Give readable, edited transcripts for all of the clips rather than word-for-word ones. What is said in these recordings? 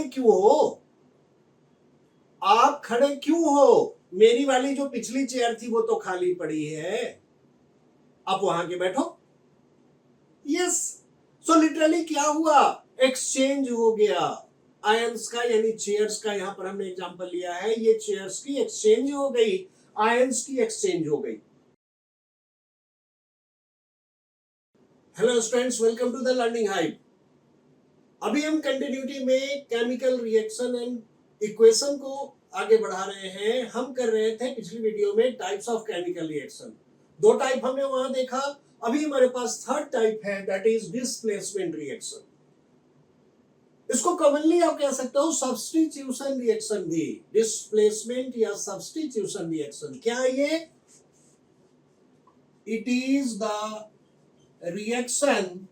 खड़े क्यों हो? आप खड़े क्यों हो? मेरी वाली जो पिछली चेयर थी वो तो खाली पड़ी है, आप वहां के बैठो। यस, सो लिटरली क्या हुआ? एक्सचेंज हो गया आयंस का, यानी चेयर्स का। यहां पर हमने एग्जांपल लिया है, ये चेयर्स की एक्सचेंज हो गई, आयंस की एक्सचेंज हो गई। Hello students, welcome to the learning hive. अभी हम कंटिन्यूटी में केमिकल रिएक्शन एंड इक्वेशन को आगे बढ़ा रहे हैं। हम कर रहे थे पिछली वीडियो में टाइप्स ऑफ केमिकल रिएक्शन। दो टाइप हमने वहां देखा। अभी हमारे पास थर्ड टाइप है, दैट इज डिस्प्लेसमेंट रिएक्शन। इसको कॉमनली आप कह सकते हो सब्स्टिट्यूशन रिएक्शन भी। डिस्प्लेसमेंट या सब्स्टिट्यूशन रिएक्शन क्या है ये? It is the reaction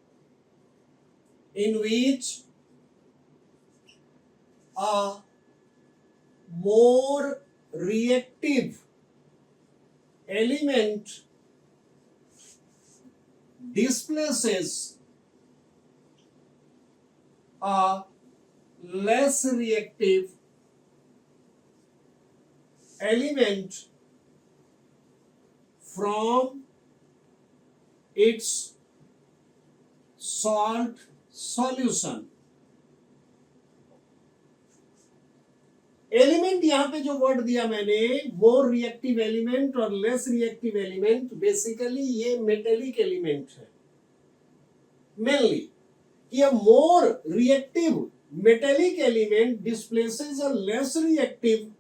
in which a more reactive element displaces a less reactive element from its salt solution। Element यहां पे जो वर्ड दिया मैंने, मोर रिएक्टिव एलिमेंट और लेस रिएक्टिव एलिमेंट, बेसिकली ये मेटेलिक एलिमेंट है मेनली। ये more reactive metallic element displaces a less reactive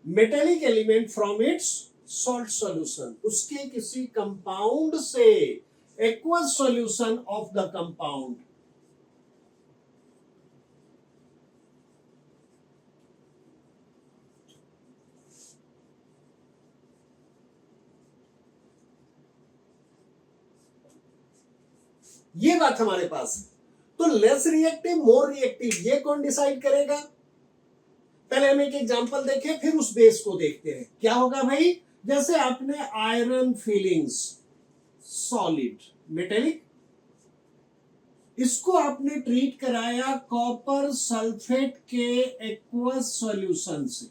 metallic element from its salt solution. उसके किसी कंपाउंड से aqueous solution of the compound. ये बात हमारे पास है। तो लेस रिएक्टिव मोर रिएक्टिव ये कौन डिसाइड करेगा? पहले हम एक एग्जांपल देखें, फिर उस बेस को देखते हैं क्या होगा भाई। जैसे आपने आयरन फिलिंग्स सॉलिड मेटेलिक, इसको आपने ट्रीट कराया कॉपर सल्फेट के एक्वस सॉल्यूशन से।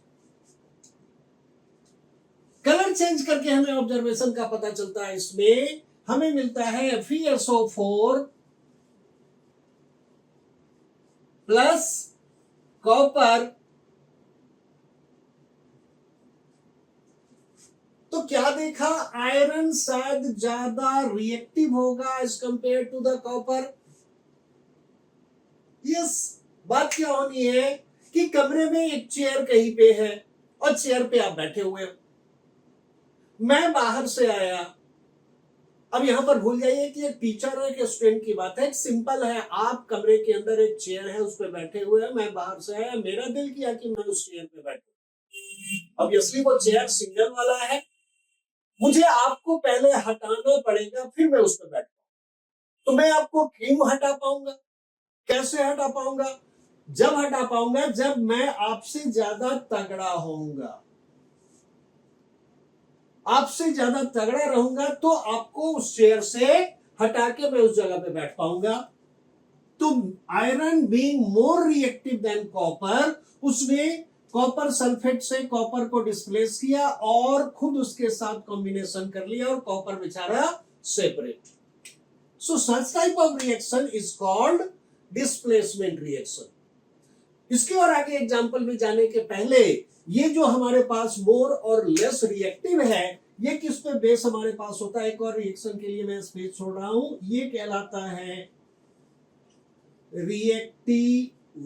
कलर चेंज करके हमें ऑब्जर्वेशन का पता चलता है। इसमें हमें मिलता है FeSO4 प्लस कॉपर। तो क्या देखा? आयरन शायद ज्यादा रिएक्टिव होगा as compare to the copper. Yes, बात क्या होनी है कि कमरे में एक चेयर कहीं पे है और चेयर पे आप बैठे हुए हो, मैं बाहर से आया। अब यहां पर भूल जाइए कि एक टीचर और एक स्टूडेंट की बात है। एक सिंपल है, आप कमरे के अंदर एक चेयर है, उस पर बैठे हुए हैं, मैं बाहर से आया, मेरा दिल किया कि मैं उस चेयर पे बैठूं। ऑब्वियसली वो चेयर सिंगल वाला है, मुझे आपको पहले हटाना पड़ेगा, फिर मैं उस पर बैठूंगा। तो मैं आपको क्यों हटा पाऊंगा, कैसे हटा पाऊंगा? जब हटा पाऊंगा जब मैं आपसे ज्यादा तगड़ा होऊंगा। आपसे ज्यादा तगड़ा रहूंगा तो आपको उस चेयर से हटा के मैं उस जगह पे बैठ पाऊंगा। तो iron being more reactive than copper, उसने कॉपर सल्फेट से कॉपर को डिस्प्लेस किया और खुद उसके साथ कॉम्बिनेशन कर लिया और कॉपर बेचारा separate. So such type of reaction is called displacement reaction. इसके और आगे एग्जांपल में जाने के पहले, ये जो हमारे पास मोर और लेस रिएक्टिव है, ये किस पे बेस हमारे पास होता है? एक और रिएक्शन के लिए मैं स्पेस छोड़ रहा हूं, ये कहलाता है रिएक्टिविटी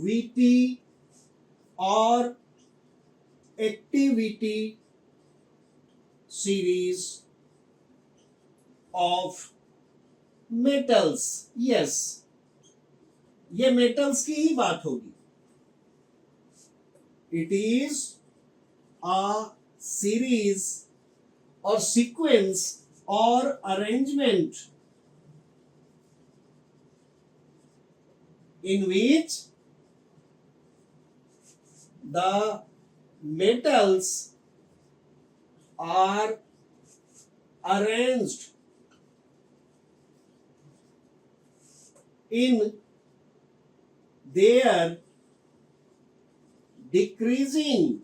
और activity series of metals. Yes, ये मेटल्स की ही बात होगी। इट इज अ सीरीज और सीक्वेंस और arrangement in which the metals are arranged in their decreasing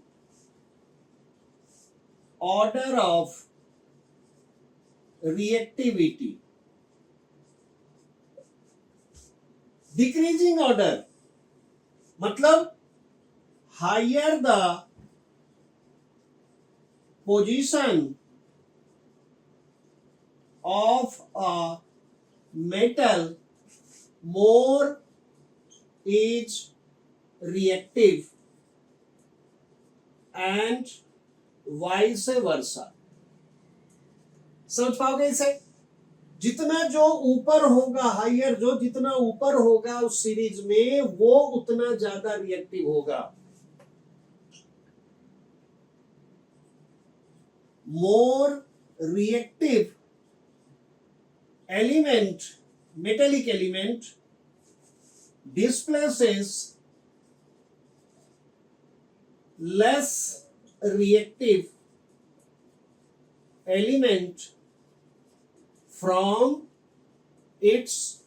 order of reactivity. Decreasing order मतलब higher the position of a metal, more is reactive and vice versa. समझ पाओगे इसे? जितना जो ऊपर होगा, हायर जो जितना ऊपर होगा उस सीरीज में, वो उतना ज्यादा रिएक्टिव होगा. More reactive element, metallic element displaces less reactive element from its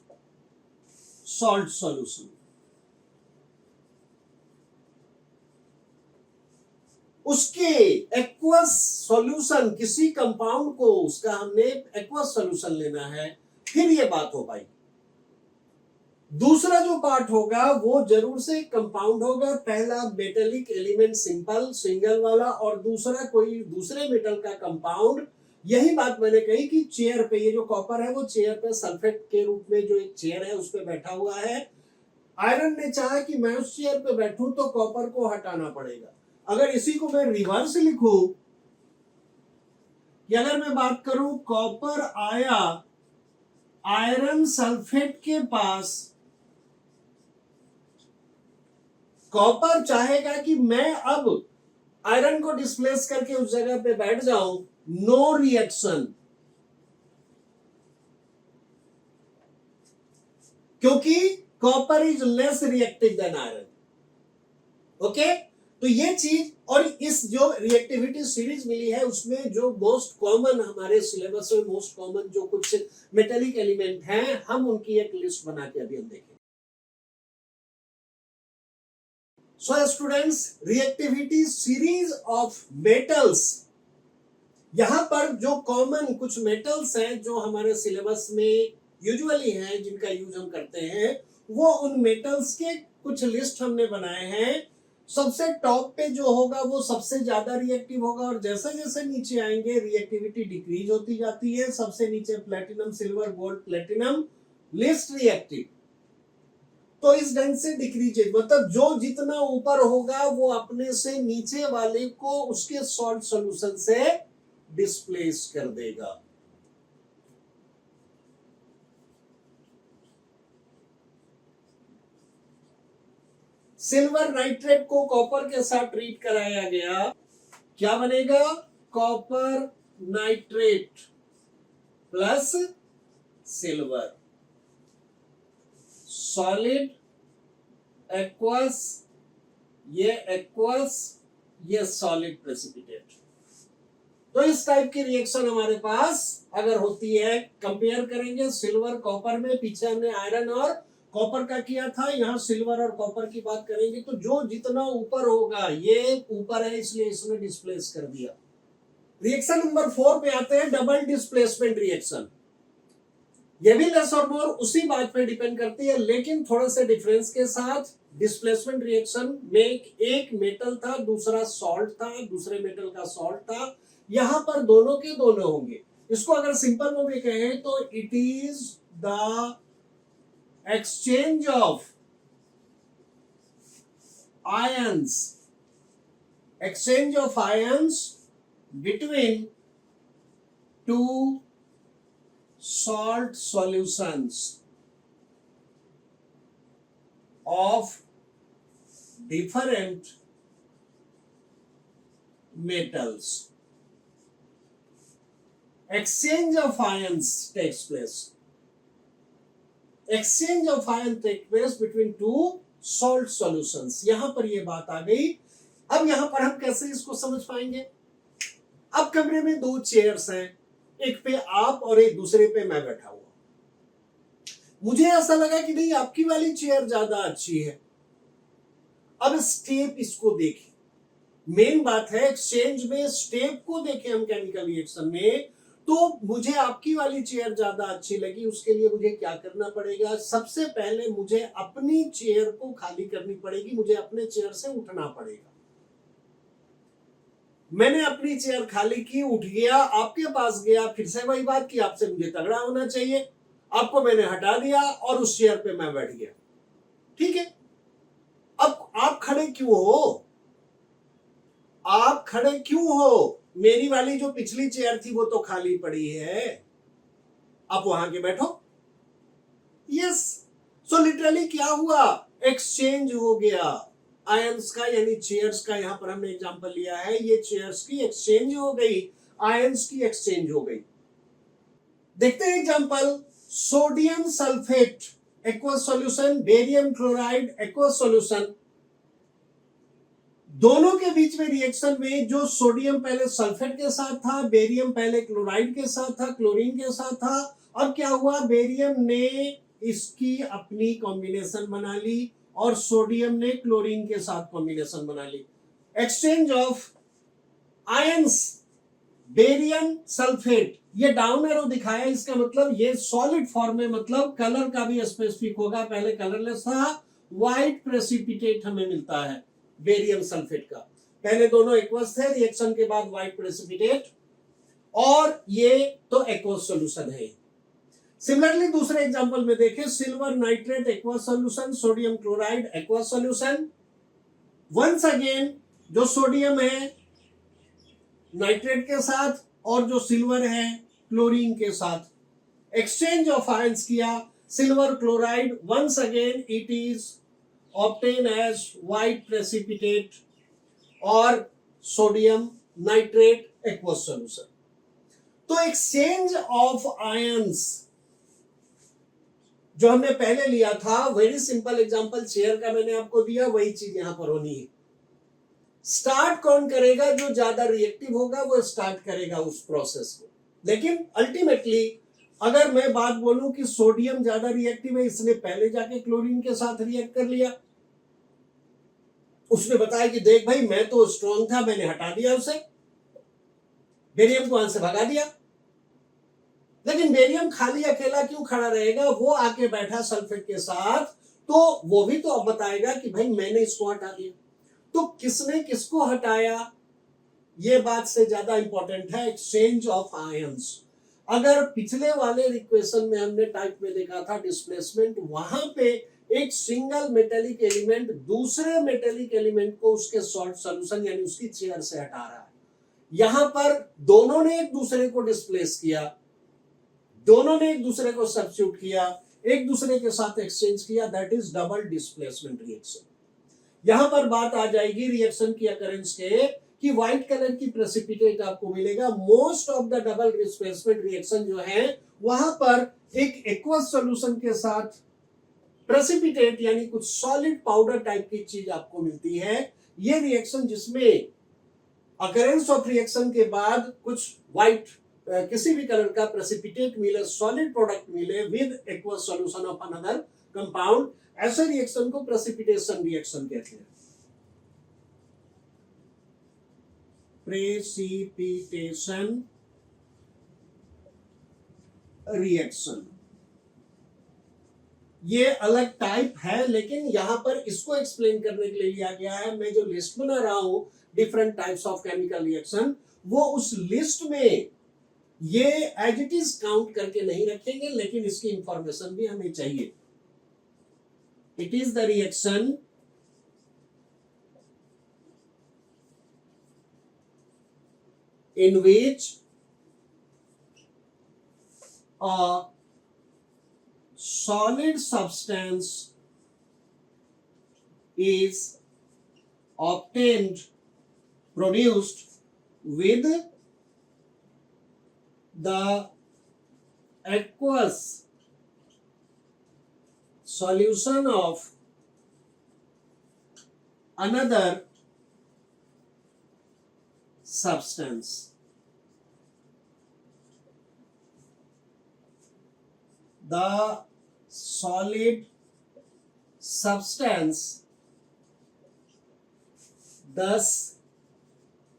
salt solution. उसके एक्वस सॉल्यूशन, किसी कंपाउंड को उसका हमने एक्वस सॉल्यूशन लेना है, फिर ये बात हो पाई. दूसरा जो पार्ट होगा वो जरूर से कंपाउंड होगा. पहला मेटेलिक एलिमेंट सिंपल सिंगल वाला, और दूसरा कोई दूसरे मेटल का कंपाउंड. यही बात मैंने कही कि चेयर पे, ये जो कॉपर है वो चेयर पे सल्फेट के रूप में जो एक चेयर है उस पे बैठा हुआ है. आयरन ने चाहा कि मैं उस चेयर पे बैठूं तो कॉपर को हटाना पड़ेगा. अगर इसी को मैं रिवर्स लिखूं कि अगर मैं बात करूं कॉपर आया आयरन सल्फेट के पास, कॉपर चाहेगा कि मैं अब आयरन को डिस्प्लेस करके उस जगह पे बैठ जाऊं. नो रिएक्शन, क्योंकि copper is less reactive than iron. Okay, तो ये चीज, और इस जो रिएक्टिविटी सीरीज मिली है उसमें जो मोस्ट कॉमन हमारे सिलेबस में मोस्ट कॉमन जो कुछ मेटेलिक एलिमेंट हैं, हम उनकी एक लिस्ट बना के अभी हम देखेंगे. So students, reactivity series of metals, यहां पर जो कॉमन कुछ मेटल्स हैं जो हमारे सिलेबस में यूजुअली हैं, जिनका यूज हम करते हैं, वो उन मेटल्स के कुछ लिस्ट हमने बनाए हैं. सबसे टॉप पे जो होगा वो सबसे ज्यादा रिएक्टिव होगा, और जैसे जैसे नीचे आएंगे रिएक्टिविटी डिक्रीज होती जाती है. सबसे नीचे platinum, silver, gold, platinum least reactive. तो इस ढंग से डिक्रीजेज मतलब जो जितना ऊपर होगा वो अपने से नीचे वाले को उसके सॉल्ट सॉल्यूशन से डिस्प्लेस कर देगा. सिल्वर नाइट्रेट को कॉपर के साथ ट्रीट कराया गया, क्या बनेगा? Copper nitrate plus silver. Solid, aqueous, ये सॉलिड प्रेसिपिटेट. तो इस टाइप की रिएक्शन हमारे पास अगर होती है, कंपेयर करेंगे सिल्वर कॉपर में. पीछे हमने आयरन और कॉपर का किया था, यहाँ सिल्वर और कॉपर की बात करेंगे. तो जो जितना ऊपर होगा, ये ऊपर है इसलिए इसने डिस्प्लेस कर दिया. रिएक्शन नंबर 4 पे आते हैं, डबल डिस्प्लेसमेंट रिएक्शन. ये भी लेस और मोर उसी बात पे डिपेंड करती है, लेकिन थोड़े से डिफरेंस के साथ. डिस्प्लेसमेंट रिएक्शन में एक मेटल था, दूसरा सॉल्ट था, दूसरे मेटल का सॉल्ट था. यहां पर दोनों के दोनों होंगे. इसको अगर सिंपल में कहें तो it is the exchange of ions between two salt solutions of different metals. Exchange of ions takes place. Exchange of ions takes place between two salt solutions. यहां पर ये बात आ गई. अब यहां पर हम कैसे इसको समझ पाएंगे? अब कमरे में 2 चेयर्स हैं, एक पे आप और एक दूसरे पे मैं बैठा हुआ. मुझे ऐसा लगा कि नहीं आपकी वाली चेयर ज्यादा अच्छी है. अब स्टेप इसको देखें, मेन बात है एक्सचेंज में स्टेप को देखें हम केमिकल रिएक्शन में। तो मुझे आपकी वाली चेयर ज्यादा अच्छी लगी, उसके लिए मुझे क्या करना पड़ेगा? सबसे पहले मुझे अपनी चेयर को खाली करनी पड़ेगी, मुझे अपने चेयर से उठना पड़ेगा। मैंने अपनी चेयर खाली की, उठ गया, आपके पास गया, फिर से वही बात की आपसे मुझे तगड़ा होना चाहिए, आपको मैंने हटा दिया और उस चेयर पे मैं बैठ गया, ठीक है। अब आप खड़े क्यों हो? आप खड़े क्यों हो? मेरी वाली जो पिछली चेयर थी वो तो खाली पड़ी है, आप वहां के बैठो। यस, सो लिटरली क्या हुआ? एक्सचेंज हो गया आयंस का, यानी चेयर्स का। यहां पर हमने एग्जांपल लिया है, ये चेयर्स की एक्सचेंज हो गई, आयंस की एक्सचेंज हो गई। देखते हैं example, sodium sulphate aqueous solution, barium chloride aqueous solution. दोनों के बीच में रिएक्शन में जो सोडियम पहले सल्फेट के साथ था, बेरियम पहले क्लोराइड के साथ था, क्लोरीन के साथ था। अब क्या हुआ? बेरियम ने इसकी अपनी कॉम्बिनेशन बना ली और सोडियम ने क्लोरीन के साथ कॉम्बिनेशन बना ली। Exchange of ions, barium sulphate, ये डाउन एरो दिखाया, इसका मतलब ये सॉलिड फॉर्म में, मतलब कलर का भी स्पेसिफिक होगा। पहले कलरलेस था, व्हाइट प्रेसिपिटेट हमें मिलता है बेरियम सल्फेट का। पहले दोनों एक्वस थे, रिएक्शन के बाद व्हाइट प्रेसिपिटेट, और ये तो एक्वस सॉल्यूशन है। सिमिलरली दूसरे एग्जांपल में देखें, silver nitrate aqueous solution, sodium chloride aqueous solution. Once again जो सोडियम है नाइट्रेट के साथ और जो सिल्वर है क्लोरीन के साथ, एक्सचेंज ऑफ आयंस किया, silver chloride, once again it is obtain as white precipitate, और सोडियम नाइट्रेट एक्वस सॉल्यूशन। तो एक्सचेंज ऑफ आयंस जो हमने पहले लिया था, वेरी सिंपल एग्जांपल चेयर का मैंने आपको दिया, वही चीज यहां पर होनी है। स्टार्ट कौन करेगा? जो ज्यादा रिएक्टिव होगा वो स्टार्ट करेगा उस प्रोसेस को। लेकिन अल्टीमेटली अगर मैं बात बोलूं कि सोडियम ज्यादा रिएक्टिव है, इसने पहले जाके क्लोरीन के साथ रिएक्ट कर लिया, उसने बताया कि देख भाई मैं तो स्ट्रॉन्ग था, मैंने हटा दिया उसे, बेरियम को वहां से भगा दिया। लेकिन बेरियम खाली अकेला क्यों खड़ा रहेगा? वो आके बैठा सल्फेट के साथ, तो वो भी तो अब बताएगा कि भाई मैंने इसको हटा दिया। तो किसने किसको हटाया, ये बात से ज्यादा इंपॉर्टेंट है एक्सचेंज ऑफ आयंस। अगर पिछले वाले इक्वेशन में हमने टाइप में देखा था डिस्प्लेसमेंट, वहां पे एक सिंगल मेटेलिक एलिमेंट दूसरे मेटेलिक एलिमेंट को उसके सॉल्ट सॉल्यूशन यानी उसकी चेयर से हटा रहा है। यहां पर दोनों ने एक दूसरे को डिस्प्लेस किया, दोनों ने एक दूसरे को सब्स्टिट्यूट किया, एक दूसरे के साथ एक्सचेंज किया, that is double displacement reaction. यहां पर बात आ जाएगी रिएक्शन की अकरेंस के कि व्हाइट कलर की प्रेसिपिटेट आपको मिलेगा। Most of the double displacement reaction जो है वहां पर एक एक्वस सॉल्यूशन के साथ प्रेसिपिटेट यानी कुछ सॉलिड पाउडर टाइप की चीज आपको मिलती है। ये रिएक्शन जिसमें अकरेंस ऑफ रिएक्शन के बाद कुछ व्हाइट किसी भी कलर का प्रेसिपिटेट मिले, सॉलिड प्रोडक्ट मिले with aqueous solution of another compound, ऐसे रिएक्शन को प्रेसिपिटेशन रिएक्शन कहते हैं। प्रेसिपिटेशन रिएक्शन ये अलग टाइप है, लेकिन यहां पर इसको एक्सप्लेन करने के लिए लिया गया है। मैं जो लिस्ट बना रहा हूं different types of chemical reaction, वो उस लिस्ट में ये एज इट इज काउंट करके नहीं रखेंगे, लेकिन इसकी इंफॉर्मेशन भी हमें चाहिए। It is the reaction in which a solid substance is obtained, produced with the aqueous solution of another substance. The solid substance thus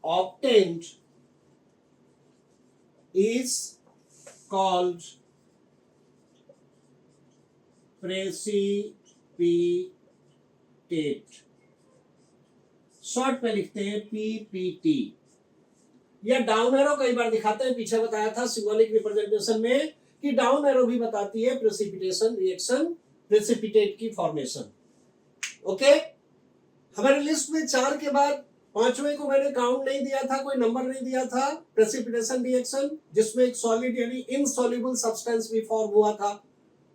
obtained is called precipitate. Short में लिखते हैं पीपीटी। या डाउन एरो कई बार दिखाते हैं, पीछे बताया था सिंबॉलिक रिप्रेजेंटेशन में कि डाउन एरो भी बताती है प्रेसिपिटेशन रिएक्शन, प्रेसिपिटेट की फॉर्मेशन। ओके, हमारे लिस्ट में 4 के बाद 5वें को मैंने काउंट नहीं दिया था, कोई नंबर नहीं दिया था, प्रेसिपिटेशन रिएक्शन, जिसमें एक सॉलिड यानी इनसॉल्युबल सब्सटेंस भी फॉर्म हुआ था।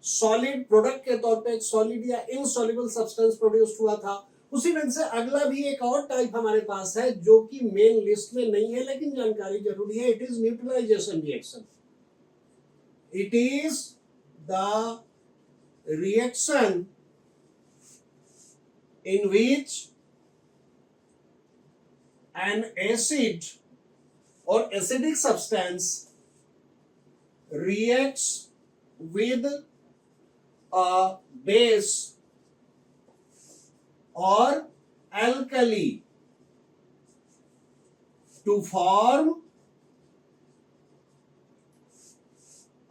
सॉलिड प्रोडक्ट के तौर पे एक सॉलिड या इनसॉल्युबल सब्सटेंस प्रोड्यूस हुआ था। उसी ढंग से अगला भी एक और टाइप हमारे पास है जो कि मेन लिस्ट में नहीं है लेकिन जानकारी जरूरी है। It is neutralization reaction. It is the reaction in which an acid or acidic substance reacts with a base or alkali to form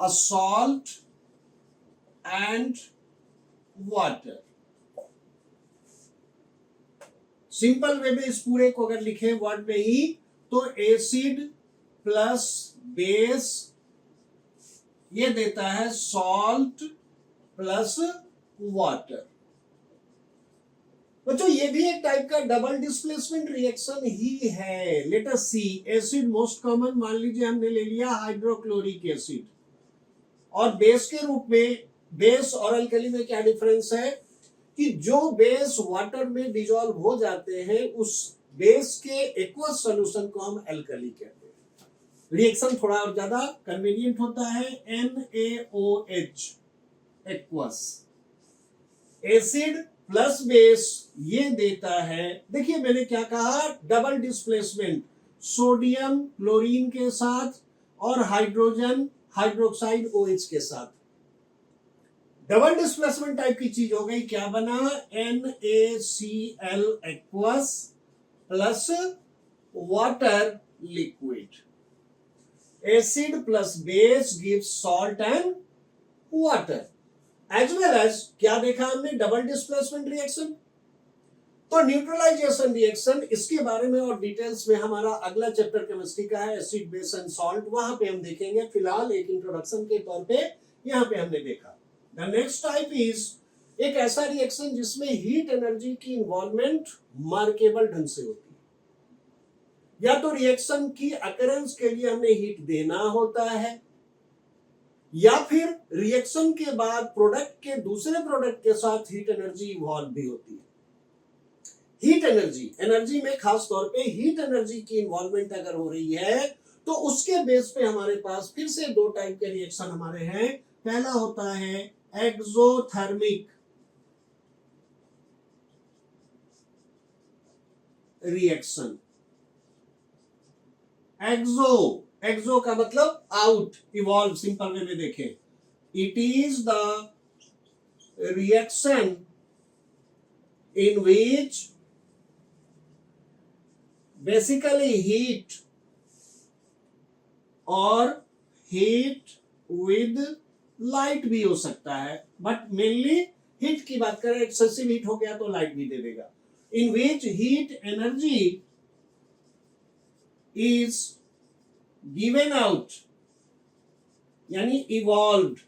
a salt and water। Simple way में इस पूरे को अगर लिखे वर्ड में ही तो एसिड प्लस बेस ये देता है सॉल्ट प्लस वाटर। बच्चों ये भी एक टाइप का डबल डिस्प्लेसमेंट रिएक्शन ही है। लेट अस सी। एसिड मोस्ट कॉमन मान लीजिए हमने ले लिया हाइड्रोक्लोरिक एसिड, और बेस के रूप में बेस और अल्कली में क्या डिफरेंस है कि जो बेस वाटर में डिजॉल्व हो जाते हैं उस बेस के एक्वस सॉल्यूशन को हम अल्कली कहते हैं। रिएक्शन थोड़ा और ज्यादा कन्वीनियंट होता है, NaOH aqueous. Acid plus base ये देता है, देखिए मैंने क्या कहा, डबल डिस्प्लेसमेंट, सोडियम क्लोरीन के साथ और हाइड्रोजन हाइड्रोक्साइड OH के साथ। डबल डिस्प्लेसमेंट टाइप की चीज हो गई, क्या बना, NaCl aqueous plus water liquid. Acid plus base gives salt and water. As well as क्या देखा हमने, डबल डिस्प्लेसमेंट रिएक्शन। तो न्यूट्रलाइजेशन रिएक्शन, इसके बारे में और डिटेल्स में हमारा अगला चैप्टर केमिस्ट्री का है, एसिड बेस एंड सॉल्ट, वहां पे हम देखेंगे। फिलहाल एक इंट्रोडक्शन के तौर पे यहां पे हमने देखा। The next type is एक ऐसा रिएक्शन जिसमें हीट एनर्जी की इन्वॉल्वमेंट मार्केबल ढंग से होती है। या तो रिएक्शन की अकरेंस के लिए हमें हीट देना होता है, या फिर रिएक्शन के बाद प्रोडक्ट के दूसरे प्रोडक्ट के साथ हीट एनर्जी इवॉल्व भी होती है। हीट एनर्जी, एनर्जी में खास तौर पे हीट एनर्जी की इन्वॉल्वमेंट अगर हो रही है तो उसके बेस पे हमारे पास फिर से 2 टाइप के रिएक्शन हमारे हैं। पहला होता है एक्सोथर्मिक रिएक्शन। एक्सो का मतलब आउट, इवॉल्व, सिंपल वे में देखें, it is the reaction in which basically heat और हीट विद लाइट भी हो सकता है, बट मेनली हीट की बात करें, एक्सेसिव हीट हो गया तो लाइट भी दे देगा। In which heat energy is given out यानी evolved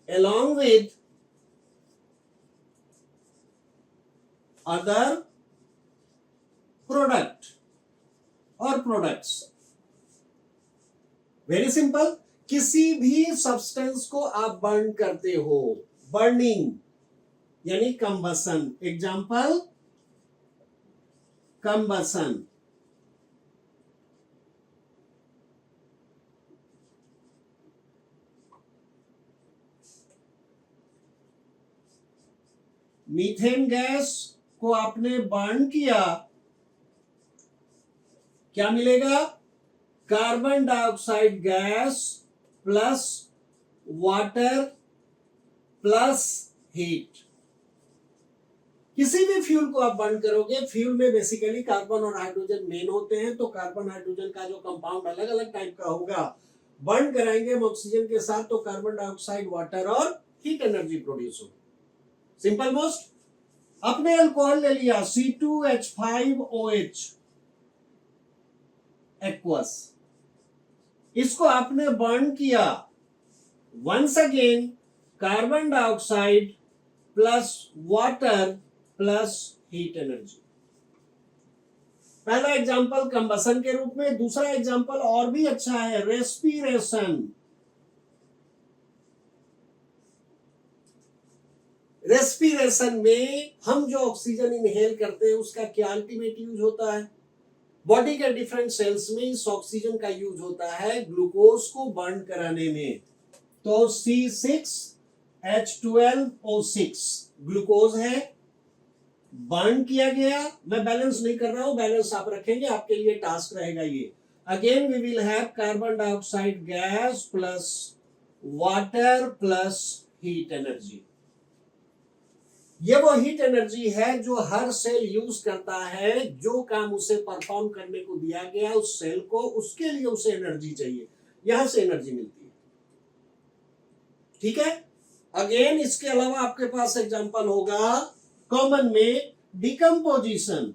along with other product or products। Very simple, किसी भी सब्सटेंस को आप बर्न करते हो, बर्निंग यानी combustion. Example combustion. Methane gas को आपने बर्न किया, क्या मिलेगा, carbon dioxide gas plus water plus heat. किसी भी फ्यूल को आप बर्न करोगे, फ्यूल में बेसिकली कार्बन और हाइड्रोजन मेन होते हैं, तो कार्बन हाइड्रोजन का जो कंपाउंड अलग अलग टाइप का होगा, बर्न कराएंगे हम ऑक्सीजन के साथ तो कार्बन डाइऑक्साइड, वाटर और हीट एनर्जी प्रोड्यूस होगी। Simple most. अपने अल्कोहल ले लिया C2H5OH एक्वस, इसको आपने बर्न किया, once again carbon dioxide plus water plus heat energy. पहला एग्जांपल कंबसन के रूप में, दूसरा एग्जांपल और भी अच्छा है, रेस्पिरेशन। रेस्पिरेशन में हम जो ऑक्सीजन इनहेल करते हैं उसका क्या अल्टीमेट यूज होता है? बॉडी के डिफरेंट सेल्स में इस ऑक्सीजन का यूज होता है ग्लूकोज को बर्न कराने में। तो C6H12O6 ग्लूकोज है, बर्न किया गया। मैं बैलेंस नहीं कर रहा हूं, बैलेंस आप रखेंगे, आपके लिए टास्क रहेगा ये। Again we will have carbon dioxide gas plus water plus heat energy. ये वो हीट एनर्जी है जो हर सेल यूज करता है, जो काम उसे परफॉर्म करने को दिया गया उस सेल को, उसके लिए उसे एनर्जी चाहिए, यहां से एनर्जी मिलती है। ठीक है। अगेन इसके अलावा आपके पास एग्जांपल होगा कॉमन में decomposition.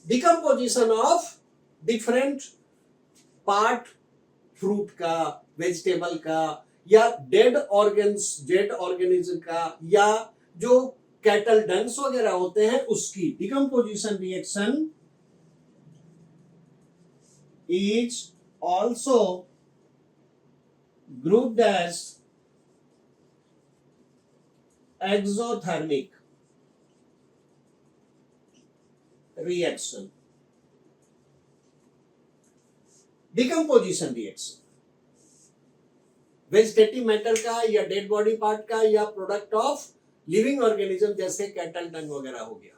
Decomposition of different part, fruit का, वेजिटेबल का, या डेड ऑर्गन्स, डेड ऑर्गेनिज्म का, या जो कैटल डंग्स वगैरह होते हैं उसकी decomposition reaction is also grouped as exothermic reaction। Decomposition reaction vegetative matter का या डेड बॉडी पार्ट का या प्रोडक्ट ऑफ लिविंग ऑर्गेनिज्म जैसे कैटल डंग वगैरह हो गया।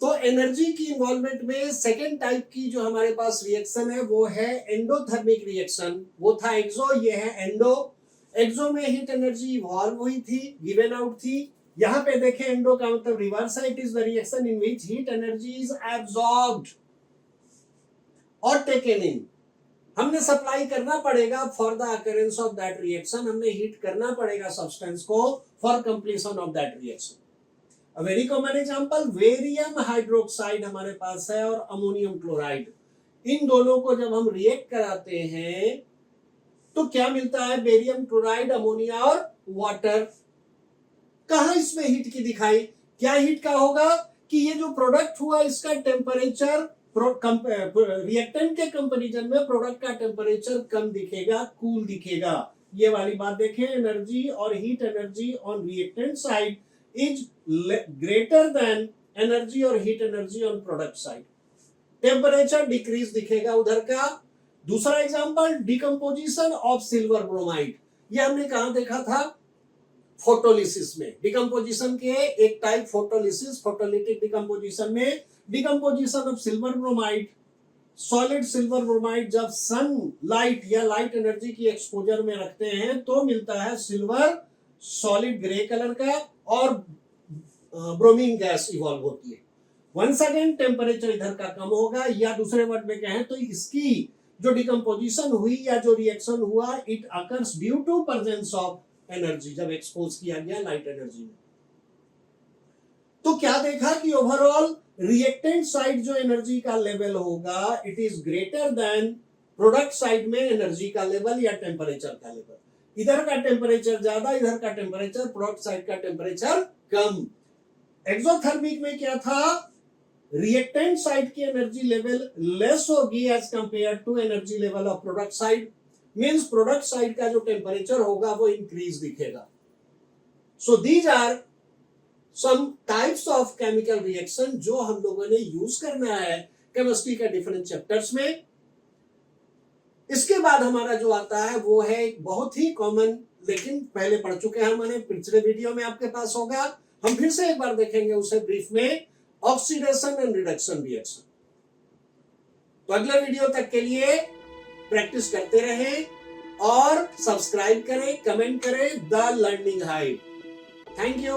तो एनर्जी की इन्वॉल्वमेंट में सेकेंड टाइप की जो हमारे पास रिएक्शन है वो है एंडोथर्मिक रिएक्शन। वो था एक्सो, ये है एंडो। एक्सो में हीट एनर्जी इवॉल्व हुई थी, गिवन आउट थी। यहां पे देखें एंडो का मतलब रिवर्स है, it is the reaction in which heat energy is absorbed और टेकन इन। हमने सप्लाई करना पड़ेगा for the occurrence of that reaction, हमने हीट करना पड़ेगा सब्सटेंस को for completion of that reaction. A very common example, वेरियम hydroxide हमारे पास है और अमोनियम क्लोराइड। इन दोनों को जब हम रिएक्ट कराते हैं तो क्या मिलता है? बेरियम क्लोराइड, अमोनिया और वाटर। कहां इसमें हीट की दिखाई? क्या हीट का होगा कि ये जो प्रोडक्ट हुआ इसका टेम्परेचर रिएक्टेंट के कंपैरिजन में प्रोडक्ट का टेम्परेचर कम दिखेगा, कूल दिखेगा। ये वाली बात देखें, एनर्जी और heat energy on reactant side is greater than energy और heat energy on product side। Temperature decrease दिखेगा उधर का। दूसरा example decomposition of silver bromide, ये हमने कहां देखा था? फोटोलिसिस में। डिकम्पोजिशन के एक टाइप फोटोलिसिस, फोटोलिटिक डिकम्पोजिशन में decomposition of silver bromide, solid silver bromide जब सन लाइट या लाइट एनर्जी की एक्सपोजर में रखते हैं तो मिलता है सिल्वर सॉलिड ग्रे कलर का और ब्रोमीन गैस इवॉल्व होती है। वंस अगेन टेम्परेचर इधर का कम होगा, या दूसरे वर्ड में कहें तो इसकी जो डिकम्पोजिशन हुई या जो रिएक्शन हुआ, it occurs due to presence of energy, जब एक्सपोज किया गया लाइट एनर्जी में। तो क्या देखा कि ओवरऑल रिएक्टेंट साइड जो एनर्जी का लेवल होगा it is greater than product side में एनर्जी का लेवल या टेम्परेचर का लेवल। इधर का टेम्परेचर ज्यादा, इधर का टेम्परेचर, प्रोडक्ट साइड का टेम्परेचर कम। एक्सोथर्मिक में क्या था? रिएक्टेंट साइड की एनर्जी लेवल लेस होगी as compare to energy level of product side, means product side का जो टेम्परेचर होगा वो इंक्रीज दिखेगा। So these are some types of chemical reaction जो हम लोगों ने यूज करना है केमिस्ट्री के डिफरेंट चैप्टर्स में। इसके बाद हमारा जो आता है वो है एक बहुत ही कॉमन, लेकिन पहले पढ़ चुके हैं हमने, पिछले वीडियो में आपके पास होगा, हम फिर से एक बार देखेंगे उसे ब्रीफ में, ऑक्सीडेशन एंड रिडक्शन रिएक्शन। तो अगले वीडियो तक के लिए प्रैक्टिस करते रहें, और सब्सक्राइब करें, कमेंट करें the learning hive. Thank you.